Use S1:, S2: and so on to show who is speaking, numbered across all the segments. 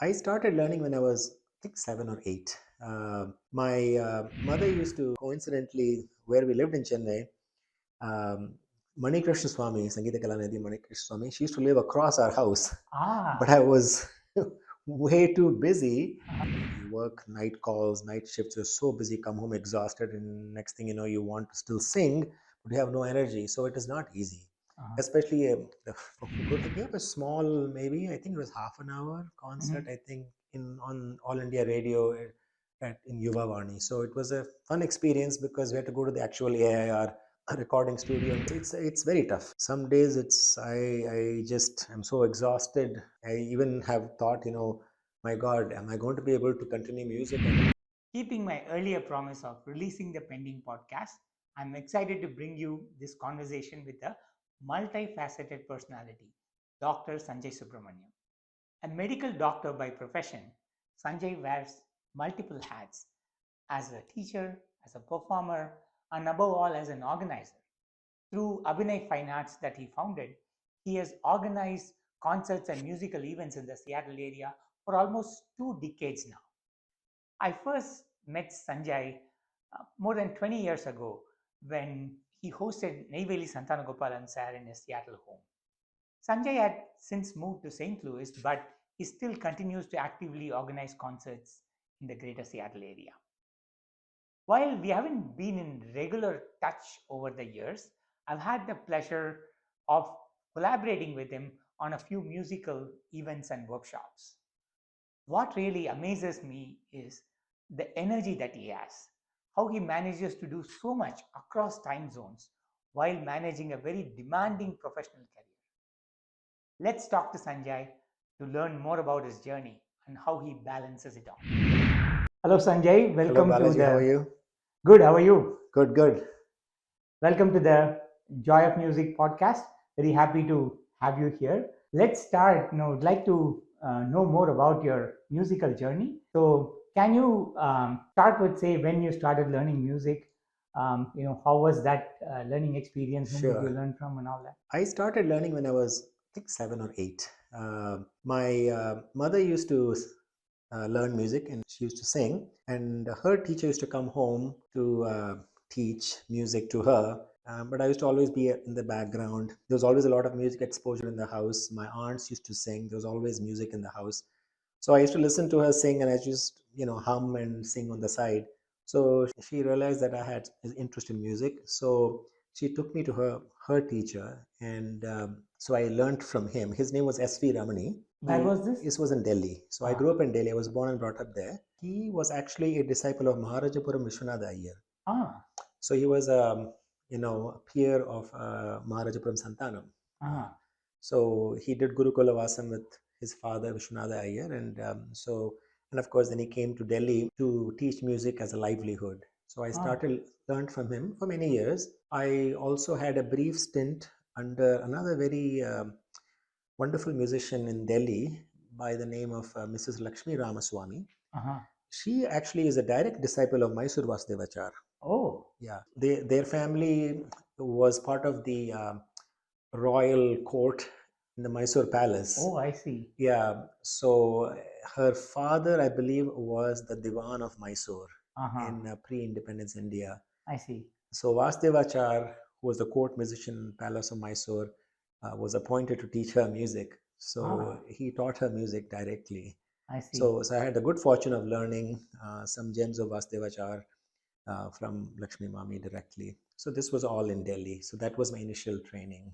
S1: I started learning when I was, I think, 7 or 8. My mother used to, coincidentally, where we lived in Chennai, um, Mani Krishna Swami, Sangeeta Kalanidhi Mani Krishna Swami, she used to live across our house. But
S2: Ah,
S1: I was way too busy. You work night calls, night shifts, you're so busy, come home exhausted, and next thing you know, you want to still sing, but you have no energy. So it is not easy.
S2: uh-huh.
S1: Especially good to give a small, maybe, I think it was half an hour concert,
S2: Mhm.
S1: I think, in on All India Radio in Yuva Vani. So it was a fun experience because we had to go to the actual AIR recording studio. It's very tough. Some days I just am so exhausted. I even have thought, my God, am I going to be able to continue music?
S2: Keeping my earlier promise of releasing the pending podcast, I'm excited to bring you this conversation with a multifaceted personality, Dr. Sanjay Subramanian. A medical doctor by profession, Sanjay wears multiple hats as a teacher, as a performer, and above all, as an organizer. Through Abhinay Fine Arts that he founded, he has organized concerts and musical events in the Seattle area for almost 2 decades now. I first met Sanjay more than 20 years ago when he hosted Neyveli Santanagopalan sir in his Seattle home. Sanjay had since moved to St. Louis, but he still continues to actively organize concerts in the greater Seattle area. While we haven't been in regular touch over the years, I've had the pleasure of collaborating with him on a few musical events and workshops. What really amazes me is the energy that he has, how he manages to do so much across time zones while managing a very demanding professional career. Let's talk to Sanjay to learn more about his journey and how he balances it all. Hello, Sanjay.
S1: Hello,
S2: Welcome to
S1: Balaji. How are
S2: the
S1: you?
S2: Good. How are you?
S1: Good, good.
S2: Welcome to the Joy of Music podcast. Very happy to have you here. Let's start. I'd like to know more about your musical journey. So, can you start with say when you started learning music? How was that learning experience? Whom did you
S1: Sure.
S2: learn from, and all that?
S1: I started learning when I was, I think, 7 or 8. My mother used to learn music and she used to sing, and her teacher used to come home to teach music to her. But I used to always be in the background. There was always a lot of music exposure in the house. My aunts used to sing. There was always music in the house. So I used to listen to her sing, and I just, hum and sing on the side. So she realized that I had an interest in music. So she took me to her teacher, and so I learned from him. His name was S.V. Ramani.
S2: Where was this?
S1: This was in Delhi. So I
S2: Ah,
S1: grew up in Delhi. I was born and brought up there. He was actually a disciple of Maharajapuram Vishwanath Iyer.
S2: ah,
S1: So he was, a peer of Maharajapuram Santanam. Uh,
S2: ah.
S1: so he did Gurukula Vasam with his father Vishwanath Iyer, and of course then he came to Delhi to teach music as a livelihood. So I
S2: Ah.
S1: learned from him for many years. I also had a brief stint under another very wonderful musician in Delhi by the name of Mrs. Lakshmi Ramaswamy.
S2: Uh-huh.
S1: She actually is a direct disciple of Mysore Vasudevachar.
S2: Oh,
S1: Yeah, their family was part of the royal court in the Mysore Palace.
S2: oh, I see.
S1: Yeah, so her father, I believe, was the Diwan of Mysore
S2: Uh-huh.
S1: in pre-independence India.
S2: I see.
S1: So Vasudevachar, who was the court musician in Palace of Mysore, was appointed to teach her music. So
S2: Ah,
S1: he taught her music directly.
S2: I see.
S1: So I had the good fortune of learning some gems of Vasudevachar from Lakshmi Mami directly. So this was all in Delhi. So that was my initial training.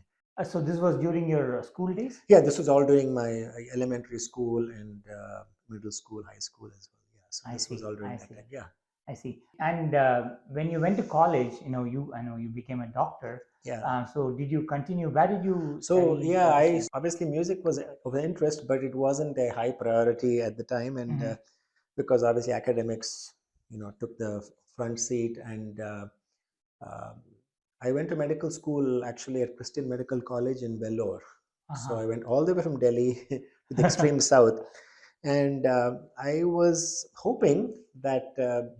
S2: So this was during your school days?
S1: Yeah, this was all during my elementary school and middle school, high school as well. Yeah, so
S2: I
S1: this was
S2: see.
S1: all during
S2: I
S1: that
S2: see.
S1: time. Yeah,
S2: I see. And when you went to college, I know you became a doctor.
S1: yeah.
S2: So did you continue? Where did you
S1: So
S2: study?
S1: yeah,
S2: What did
S1: I
S2: you?
S1: obviously music was of interest, but it wasn't a high priority at the time, and
S2: Mhm.
S1: because obviously academics, took the front seat, and uh, I went to medical school actually at Christian Medical College in Vellore. So I
S2: Uh-huh.
S1: went all the way from Delhi to the extreme south. And I was hoping that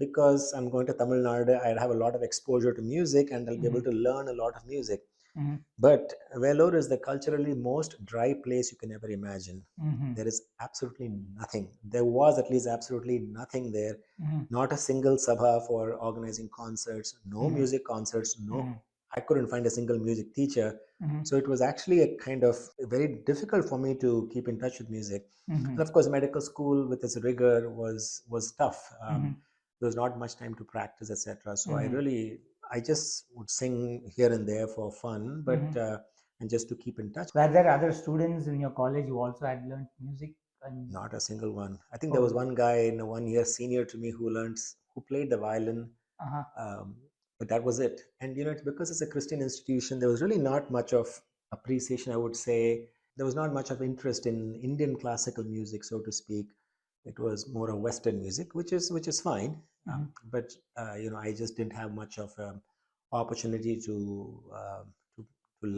S1: because I'm going to Tamil Nadu, I'd have a lot of exposure to music and I'll be able
S2: Mhm.
S1: to learn a lot of music.
S2: Mm-hmm.
S1: But Vellore is the culturally most dry place you can ever imagine.
S2: Mm-hmm.
S1: There is absolutely nothing. There was at least absolutely nothing there.
S2: Mm-hmm.
S1: Not a single sabha for organizing concerts, no
S2: Mm-hmm.
S1: music concerts, no.
S2: Mm-hmm.
S1: I couldn't find a single music teacher.
S2: Mm-hmm.
S1: So it was actually a kind of very difficult for me to keep in touch with music.
S2: Mm-hmm.
S1: And of course, medical school with its rigor was tough.
S2: Mm-hmm.
S1: There was not much time to practice, etc. So
S2: Mm-hmm.
S1: I just would sing here and there for fun,
S2: Mm-hmm.
S1: but and just to keep in touch.
S2: Were there other students in your college who also had learned music? And
S1: Not a single one. I think there was
S2: oh,
S1: one guy in a 1 year senior to me who played the violin,
S2: uh-huh.
S1: um, but that was it. And it's because it's a Christian institution. There was really not much of appreciation, I would say. There was not much of interest in Indian classical music, so to speak. It was more of Western music, which is fine.
S2: Mm-hmm.
S1: But I just didn't have much of opportunity to to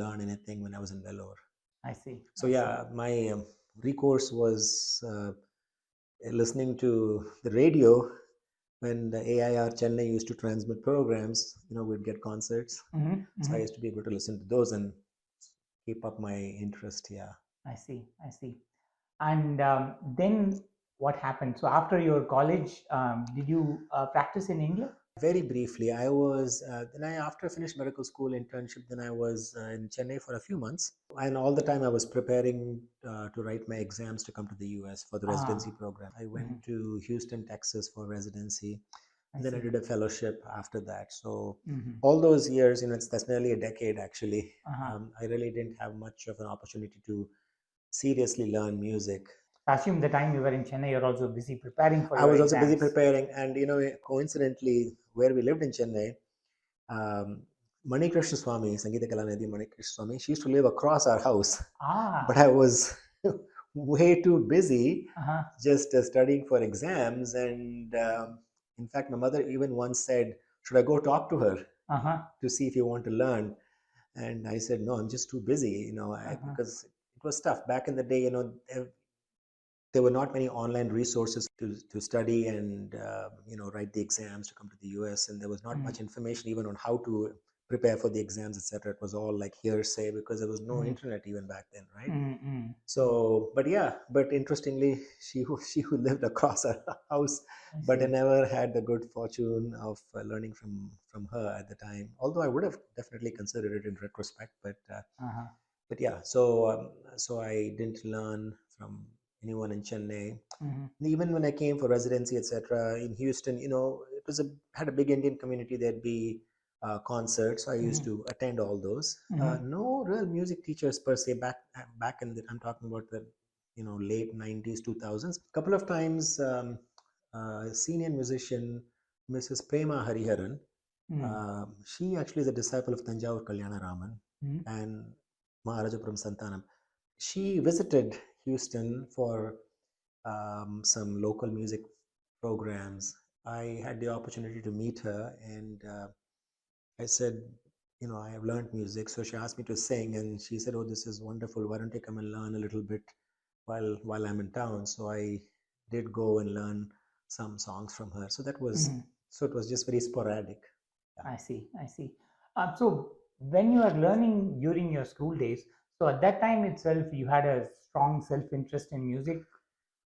S1: learn anything when I was in Vellore.
S2: I see.
S1: So
S2: I see.
S1: yeah, my recourse was listening to the radio when the AIR Chennai used to transmit programs. We'd get concerts,
S2: Mm-hmm.
S1: so I
S2: Mm-hmm.
S1: used to be able to listen to those and keep up my interest. Yeah.
S2: I see. I see. And then what happened? So after your college, did you practice in India?
S1: Very briefly, I was then I after I finished medical school internship, then I was in Chennai for a few months, and all the time I was preparing to write my exams to come to the US for the residency
S2: Ah,
S1: program. I
S2: mhm.
S1: went to Houston, Texas for residency,
S2: I
S1: and then I
S2: see.
S1: did a fellowship after that. So
S2: Mm-hmm.
S1: all those years, that's nearly a decade actually.
S2: Uh-huh.
S1: I really didn't have much of an opportunity to seriously learn music.
S2: I assume the time you were in Chennai, you're also busy preparing for
S1: I
S2: your
S1: was also busy
S2: exams.
S1: preparing, and coincidentally, where we lived in Chennai, um, Mani Krishna Swami, Sangeeta Kalanidhi Mani Krishna Swami, she used to live across our house, but
S2: Ah,
S1: I was way too busy
S2: uh-huh,
S1: just studying for exams. And in fact, my mother even once said, "Should I go talk to her
S2: uh-huh,
S1: to see if you want to learn?" And I said, "No, I'm just too busy,
S2: uh-huh.
S1: because it was tough back in the day. There were not many online resources to study and write the exams to come to the US, and there was not
S2: Mm-hmm.
S1: much information even on how to prepare for the exams, etc. It was all like hearsay because there was no
S2: Mm-hmm.
S1: internet even back then, right?
S2: Mm-hmm.
S1: So, but yeah, but interestingly, she who lived across our house,
S2: I
S1: but I
S2: see.
S1: never had the good fortune of learning from her at the time. Although I would have definitely considered it in retrospect,
S2: Uh-huh.
S1: but yeah, so I didn't learn from anyone in Chennai.
S2: Mm-hmm.
S1: Even when I came for residency, etc., in Houston, it was had a big Indian community. There'd be concerts. So I used
S2: Mm-hmm.
S1: to attend all those.
S2: Mm-hmm.
S1: No real music teachers per se back in the. I'm talking about the late 90s, 2000s. A couple of times, senior musician Mrs. Prema Hariharan. She actually is a disciple of Tanjavur Kalyana Raman
S2: Mm-hmm.
S1: and Maharajapuram Santanam. She visited Houston for some local music programs. I had the opportunity to meet her, and I said, I have learned music. So she asked me to sing, and she said, "Oh, this is wonderful. Why don't you come and learn a little bit while I'm in town?" So I did go and learn some songs from her.
S2: Mm-hmm.
S1: So it was just very sporadic. Yeah.
S2: I see. I see. So when you are learning during your school days, so at that time itself, you had a strong self-interest in music.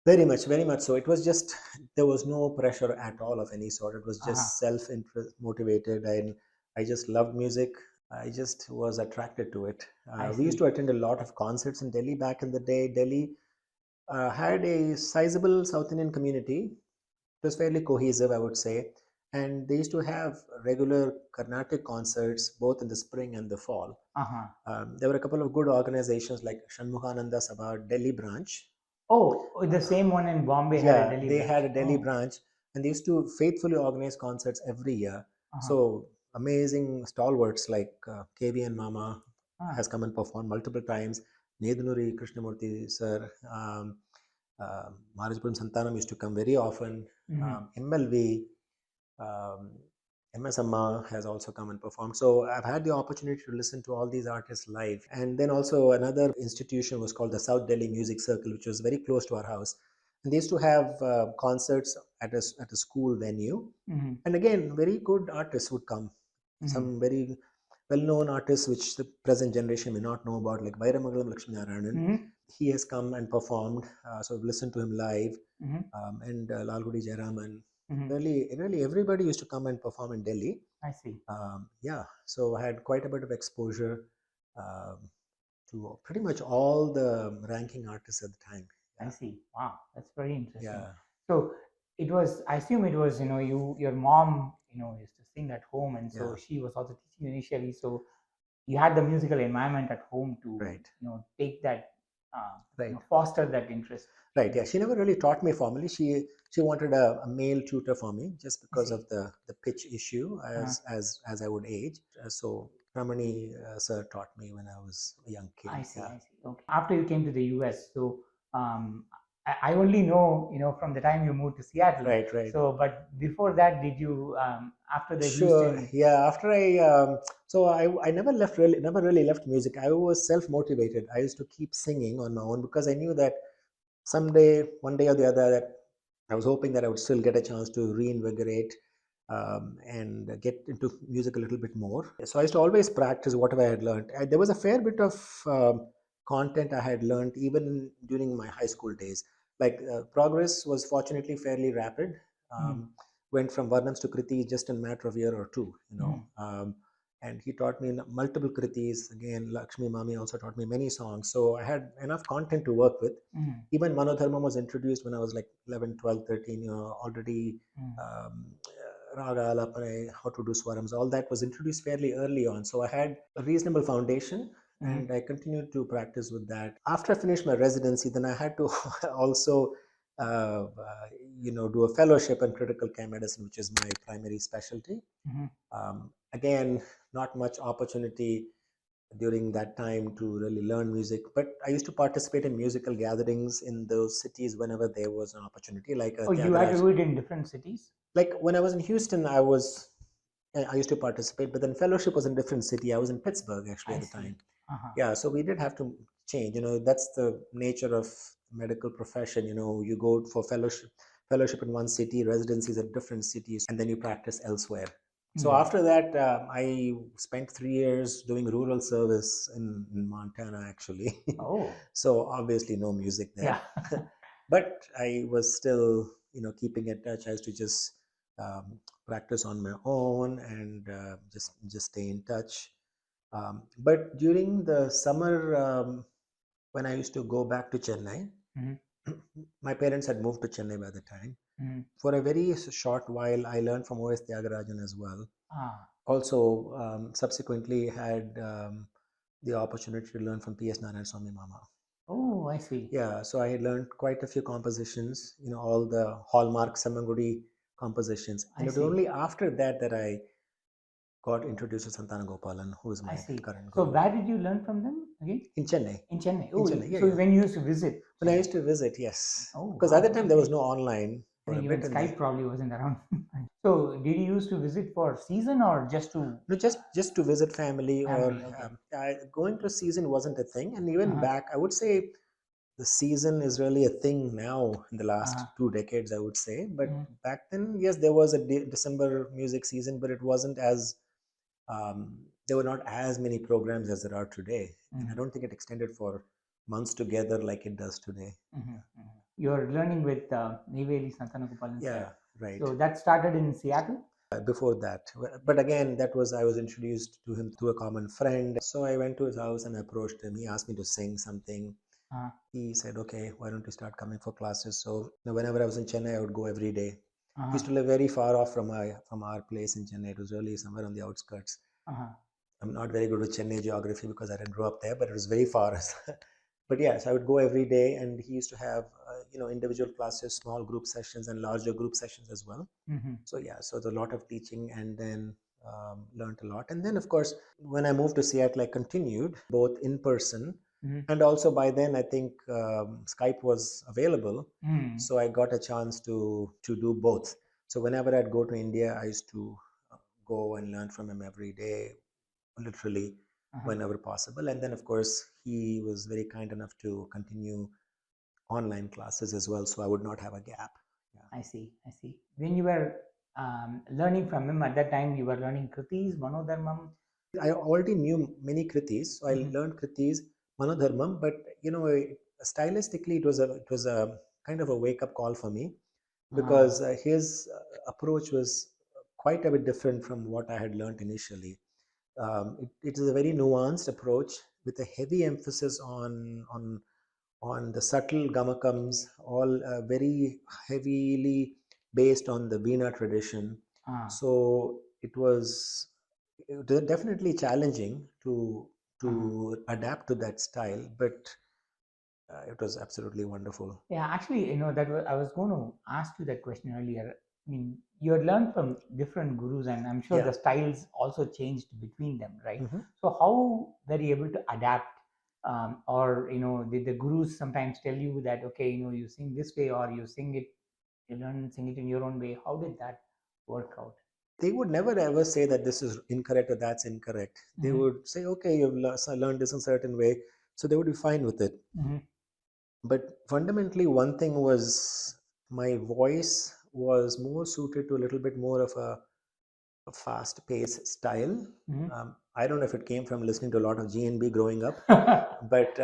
S1: Very much so. It was just there was no pressure at all of any sort. It was
S2: Uh-huh.
S1: just self-interest motivated, and I just loved music. I just was attracted to it.
S2: I
S1: We used to
S2: see.
S1: attend a lot of concerts in Delhi back in the day. Delhi had a sizable South Indian community. It was fairly cohesive, I would say, and they used to have regular Carnatic concerts both in the spring and the fall.
S2: Uh-huh.
S1: There were a couple of good organizations like Shanmukhananda Sabha Delhi branch.
S2: Oh, the same one in Bombay had a
S1: Yeah,
S2: Delhi
S1: they had
S2: branch.
S1: a Delhi
S2: Oh,
S1: branch, and they used to faithfully organize concerts every year.
S2: uh-huh.
S1: So amazing stalwarts like KV and Mama
S2: Ah,
S1: has come and performed multiple times. Nedunuri Krishnamurti sir, Maharajapuram Santanam used to come very often.
S2: mhm.
S1: MLV, um, MS Amma has also come and performed. So I've had the opportunity to listen to all these artists live. And then also another institution was called the South Delhi Music Circle, which was very close to our house. And they used to have concerts at a school venue.
S2: Mhm.
S1: And again, very good artists would come.
S2: Mhm.
S1: Some very well-known artists which the present generation may not know about, like Vairamagalam Lakshmi Narayanan.
S2: Mm-hmm.
S1: He has come and performed, so I've listened to him live,
S2: Mm-hmm.
S1: and Lalgudi Jayaraman.
S2: Mm-hmm.
S1: Really, everybody used to come and perform in Delhi.
S2: I see.
S1: Yeah, so I had quite a bit of exposure um, to pretty much all the ranking artists at the time.
S2: I see. Wow, that's very interesting.
S1: Yeah,
S2: So it was, I assume it was, your mom, used to sing at home, and so
S1: yeah,
S2: she was also teaching you initially. So you had the musical environment at home to,
S1: right,
S2: take that,
S1: right.
S2: foster that interest.
S1: Right. Yeah. She never really taught me formally. She wanted a male tutor for me just because
S2: see.
S1: of the pitch issue as I would age. So Ramani sir taught me when I was a young kid.
S2: I see.
S1: Yeah.
S2: I see. Okay. After you came to the US, so I only know, from the time you moved to Seattle.
S1: Right. Right.
S2: So, but before that, did you, after the
S1: Sure.
S2: Houston?
S1: Yeah. After so I never really left music. I was self motivated. I used to keep singing on my own because I knew that someday, one day or the other, that I was hoping that I would still get a chance to reinvigorate and get into music a little bit more. So I used to always practice whatever I had learned. There was a fair bit of content I had learned even during my high school days. Like progress was fortunately fairly rapid. Went from Varnams to Kriti just in a matter of a year or two, and he taught me multiple kritis. Again, Lakshmi Mami also taught me many songs. So I had enough content to work with. Even Manodharma was introduced when I was like 11, 12, 13, already um, Raga, Alapane, how to do swarams, all that was introduced fairly early on. So I had a reasonable foundation and I continued to practice with that. After I finished my residency, then I had to also do a fellowship in critical care medicine, which is my primary specialty. Again, not much opportunity during that time to really learn music, but I used to participate in musical gatherings in those cities whenever there was an opportunity, like a
S2: Oh, you had to
S1: Tyagaraja.
S2: do it in different cities?
S1: Like when I was in Houston, I used to participate, but then fellowship was in different city. I was in Pittsburgh actually
S2: I
S1: at the
S2: see.
S1: time.
S2: Uh-huh.
S1: Yeah, so we did have to change. That's the nature of medical profession. You go for fellowship in one city, residencies at different cities, and then you practice elsewhere. So after that, I spent 3 years doing rural service in Montana, actually.
S2: Oh,
S1: So obviously no music there.
S2: yeah.
S1: But I was still, keeping in touch. I used to just practice on my own and just stay in touch. But during the summer, when I used to go back to Chennai, my parents had moved to Chennai by the time. For a very short while, I learned from O.S. Tyagarajan as well. Also, subsequently had the opportunity to learn from P.S. Narayan Swami Mama.
S2: Oh, I see.
S1: Yeah, so I had learned quite a few compositions, all the hallmark Samangudi compositions. And it was only after that that I got introduced to Santana Gopalan, who is my current
S2: So
S1: guru.
S2: where did you learn from them again?
S1: In Chennai.
S2: In Chennai.
S1: In
S2: Oh,
S1: Chennai, yeah,
S2: so
S1: yeah.
S2: when you used to visit?
S1: When I used to visit, yes.
S2: Oh,
S1: Because
S2: wow,
S1: at the time there was
S2: okay.
S1: no online.
S2: I think even Skype probably wasn't around. So did you used to visit for season or just to?
S1: No, just to visit family, or
S2: okay.
S1: going to season wasn't a thing. And even back, I would say the season is really a thing now in the last 2 decades, I would say. But back then, yes, there was a December music season, but it wasn't as there were not as many programs as there are today. And I don't think it extended for months together like it does today.
S2: You're learning with Niveli Santana Gopalan.
S1: Yeah, right.
S2: So that started in Seattle?
S1: Before that, but again, I was introduced to him through a common friend. So I went to his house and approached him. He asked me to sing something. He said, okay, why don't you start coming for classes? So whenever I was in Chennai, I would go every day. He used to live very far off from our place in Chennai. It was really somewhere on the outskirts. I'm not very good with Chennai geography because I didn't grow up there, but it was very far. But yes, I would go every day, and he used to have individual classes, small group sessions, and larger group sessions as well. So yeah, so there's a lot of teaching, and then learned a lot. And then of course, when I moved to Seattle, I continued both in person, and also by then I think Skype was available, so I got a chance to do both. So whenever I'd go to India, I used to go and learn from him every day, literally whenever possible. And then of course he was very kind enough to continue online classes as well, so I would not have a gap.
S2: I see. When you were learning from him at that time, you were learning Kritis, Manodharmam.
S1: I already knew many kritis, so I learned kritis, manodharmam, but stylistically it was a kind of a wake up call for me because his approach was quite a bit different from what I had learned initially. It is a very nuanced approach with a heavy emphasis on the subtle gamakams, all very heavily based on the Veena tradition. So it was definitely challenging to adapt to that style, but it was absolutely wonderful.
S2: Yeah, actually, I was going to ask you that question earlier. I mean, you had learned from different gurus, and I'm sure
S1: Yeah.
S2: the styles also changed between them, right?
S1: Mhm.
S2: So, how were you able to adapt? Or, did the gurus sometimes tell you that, okay, you sing this way, or sing it in your own way? How did that work out?
S1: They would never ever say that this is incorrect or that's incorrect. They would say, okay, you've learned this in a certain way, so they would be fine with it.
S2: Mm-hmm.
S1: But fundamentally, one thing was my voice was more suited to a little bit more of a fast-paced style.
S2: Mm-hmm.
S1: I don't know if it came from listening to a lot of G&B growing up, but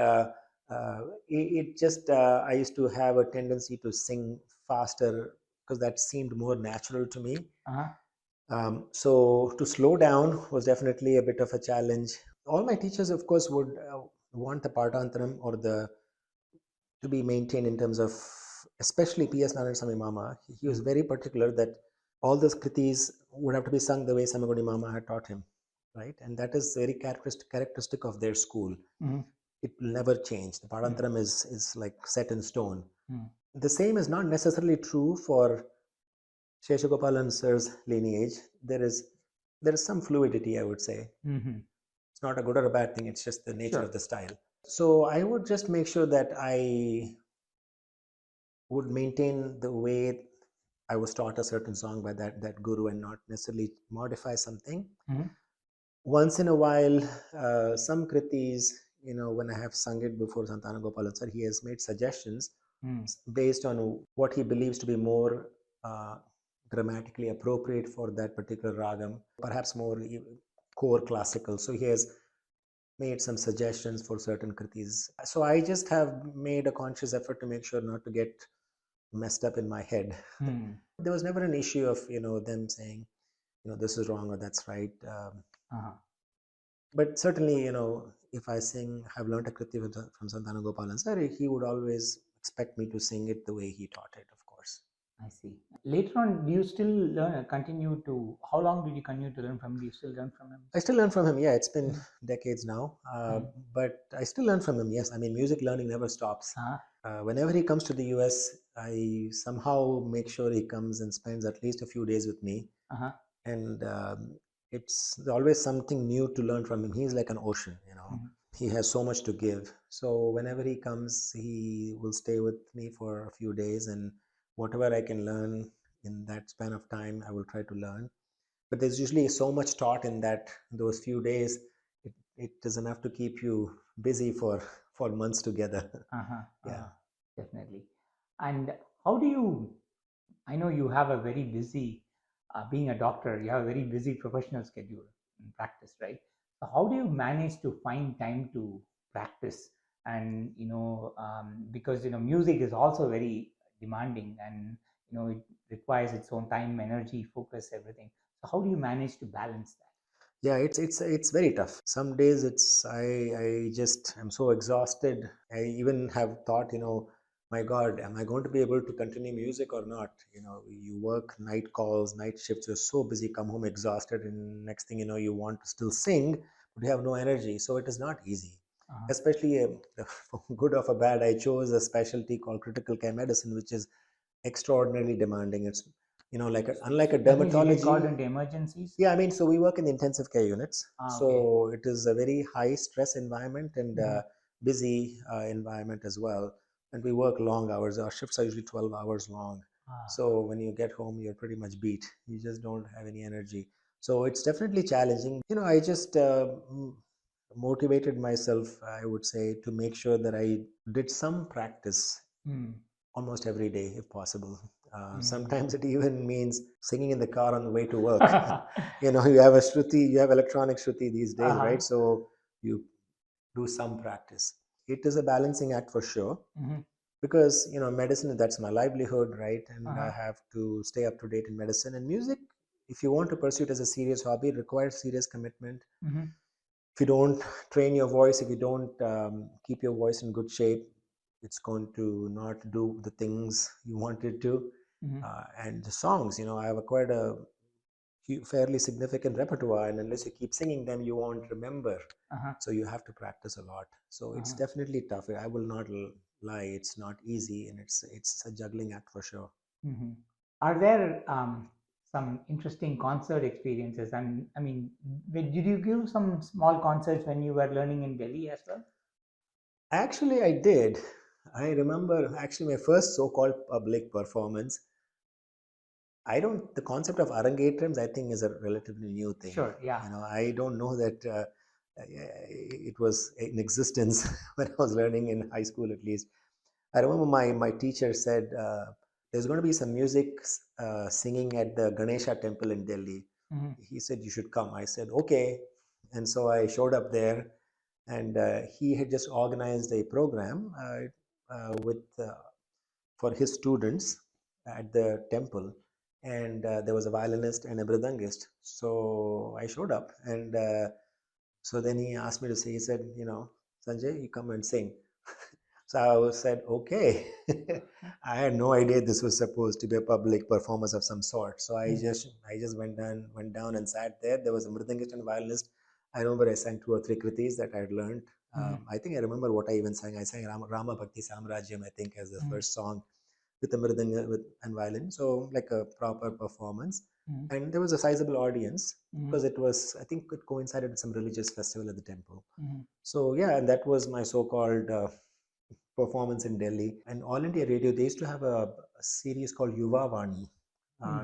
S1: it just I used to have a tendency to sing faster because that seemed more natural to me.
S2: Uh-huh.
S1: So to slow down was definitely a bit of a challenge. All my teachers, of course, would want the partantaram or the to be maintained in terms of, especially P.S. Narayan Swami Mama. He was very particular that all those kritis would have to be sung the way Samaguni Mama had taught him, right? And that is very characteristic of their school.
S2: Mm-hmm.
S1: It will never change. The Padantaram is like set in stone.
S2: Mm.
S1: The same is not necessarily true for Sheshagopalan sir's lineage. There is some fluidity, I would say.
S2: Mm-hmm.
S1: It's not a good or a bad thing. It's just the nature
S2: Sure.
S1: of the style. So I would just make sure that I would maintain the way I was taught a certain song by that guru and not necessarily modify something.
S2: Mm-hmm.
S1: Once in a while, some kritis, when I have sung it before Santana Gopalan sir, he has made suggestions based on what he believes to be more grammatically appropriate for that particular ragam, perhaps more core classical. So he has made some suggestions for certain kritis. So I just have made a conscious effort to make sure not to get messed up in my head. There was never an issue of them saying this is wrong or that's right. But certainly, if I have learned a kriti from Santana Gopalan sir, he would always expect me to sing it the way he taught it, of course.
S2: I see. Later on, do you still continue to? How long did you continue to learn from him? Do you still learn from him?
S1: I still learn from him. Yeah, it's been decades now, but I still learn from him. Yes, I mean, music learning never stops. Whenever he comes to the US, I somehow make sure he comes and spends at least a few days with me, and it's always something new to learn from him. He's like an ocean, He has so much to give. So whenever he comes, he will stay with me for a few days, and whatever I can learn in that span of time, I will try to learn. But there's usually so much taught in those few days. It is enough to keep you busy for months together. Yeah,
S2: definitely. And how do you? I know you have a very busy, being a doctor. You have a very busy professional schedule in practice, right? So how do you manage to find time to practice? And because music is also very demanding, and it requires its own time, energy, focus, everything. So how do you manage to balance that?
S1: yeah, it's very tough. Some days I just am so exhausted. I even have thought, my God, am I going to be able to continue music or not? You work night calls, night shifts, you're so busy, come home exhausted, and next thing you know, you want to still sing, but you have no energy. So it is not easy. Especially for good or for bad, I chose a specialty called critical care medicine, which is extraordinarily demanding. It's like unlike a
S2: That means you get called
S1: dermatology.
S2: into emergencies.
S1: Yeah, I mean, so we work in the intensive care units.
S2: Okay.
S1: So it is a very high stress environment and busy environment as well. And we work long hours. Our shifts are usually 12 hours long. So when you get home, you're pretty much beat. You just don't have any energy. So it's definitely challenging. I just motivated myself, I would say, to make sure that I did some practice almost every day if possible. Sometimes it even means singing in the car on the way to work. You have a Shruti, you have electronic Shruti these days,
S2: Uh-huh.
S1: right? So you do some practice. It is a balancing act for sure, because medicine, that's my livelihood, right? And I have to stay up to date in medicine. And music, if you want to pursue it as a serious hobby, it requires serious commitment. If you don't train your voice, if you don't keep your voice in good shape, it's going to not do the things you want it to. And the songs, I've acquired a fairly significant repertoire, and unless you keep singing them, you won't remember. So you have to practice a lot. So it's definitely tough. I will not lie, it's not easy, and it's a juggling act for sure.
S2: Are there some interesting concert experiences? I mean, did you give some small concerts when you were learning in Delhi as well?
S1: Actually, I did. I remember actually my first so-called public performance. The concept of Arangetrams, I think, is a relatively new thing.
S2: Sure, yeah.
S1: I don't know that it was in existence when I was learning in high school, at least. I remember my teacher said, there's going to be some music singing at the Ganesha temple in Delhi. He said, you should come. I said, okay. And so I showed up there, and he had just organized a program for his students at the temple. And there was a violinist and a mridangist. So I showed up, and so then he asked me to sing. He said, Sanjay, you come and sing. So I said, okay. I had no idea this was supposed to be a public performance of some sort. So I just went down and sat there. There was a mridangist and a violinist. I remember I sang 2 or 3 kritis that I had learned. I think I remember what I even sang. I sang Rama Bhakti Samrajyam, I think, as the first song, with the mridanga and violin. So like a proper performance. And there was a sizable audience because it was, I think, it coincided with some religious festival at the temple. So yeah, and that was my so-called performance in Delhi. And All India Radio, they used to have a series called Yuva Vani.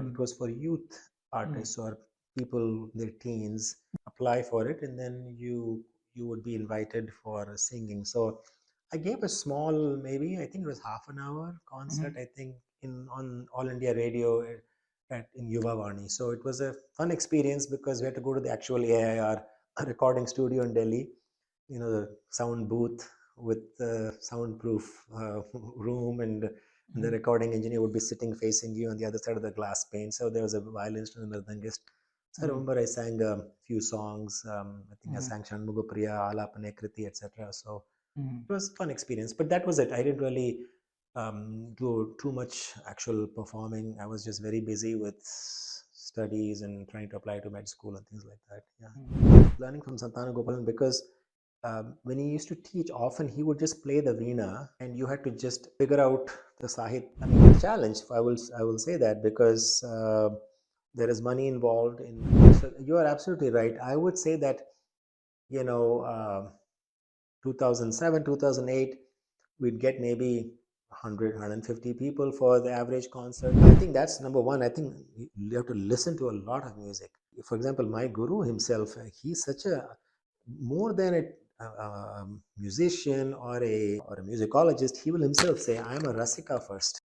S1: It was for youth artists or people, their teens, apply for it, and then you would be invited for singing. So I gave a small, maybe I think it was half an hour concert. I think on All India Radio in Yuva Vani. So it was a fun experience because we had to go to the actual AIR recording studio in Delhi. The sound booth with the soundproof room, and the recording engineer would be sitting facing you on the other side of the glass pane. So there was a violinist and a mridangist. So I remember I sang a few songs. I think I sang Shanmugapriya, Alapane Kriti, etc. So it was a fun experience. But that was it. I didn't really do too much actual performing. I was just very busy with studies and trying to apply to med school and things like that. Yeah, learning from Santana Gopalan, because when he used to teach, often he would just play the veena, and you had to just figure out the sahit. I mean, the challenge. I will say that, because there is money involved in. So you are absolutely right. I would say that, you know, uh, 2007, 2008, we'd get maybe 100, 150 people for the average concert. I think that's number one. I think you have to listen to a lot of music. For example, my guru himself, he's such a more than a musician or a musicologist. He will himself say, "I am a rasika first."